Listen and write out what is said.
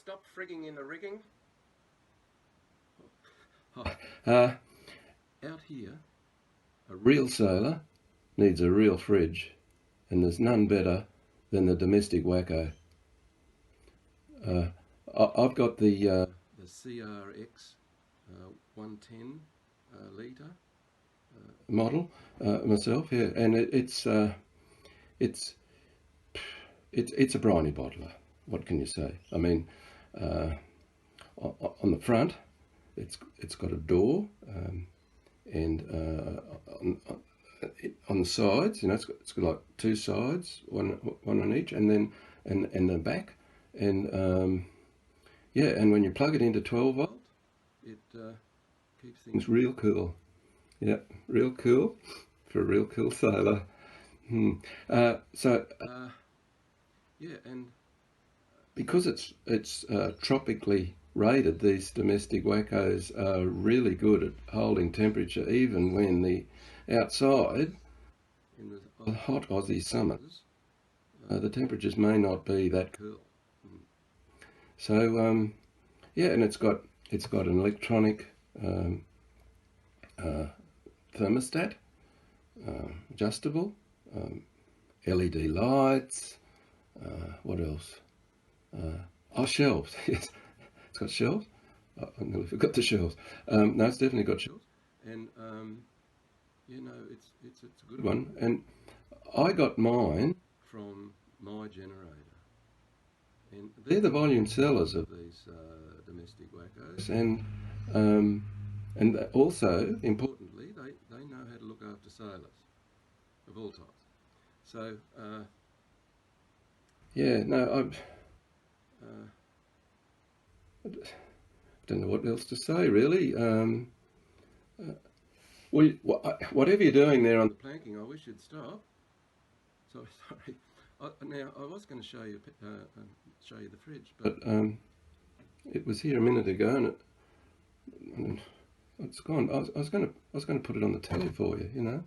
stop frigging in the rigging. Out here, a real sailor needs a real fridge, and there's none better than the Dometic Waeco. I've got the CRX110 litre model myself, yeah, and it's a briny bottler. What can you say? I mean, on the front, it's got a door, and on the sides, you know, it's got like two sides, one on each, and then and the back, and yeah, and when you plug it into 12 volt, it keeps things real cool. Yeah, real cool for a real cool sailor. Yeah, and because it's tropically rated, these Dometic Waecos are really good at holding temperature, even when the outside in the hot Aussie summers, the temperatures may not be that cool. So yeah, and it's got an electronic thermostat, adjustable, LED lights. What else? Oh, shelves. Yes, it's got shelves. I nearly forgot the shelves. No, it's definitely got shelves, and you know, it's a good one. And I got mine from my generator, and they're the volume sellers of these Dometic Waecos, and also importantly, they know how to look after sailors of all types. So yeah, no, I don't know what else to say really. Whatever you're doing there on the planking, I wish you'd stop. Sorry. Now I was going to show you the fridge, but it was here a minute ago, and it's gone. I was going to put it on the telly for you, you know.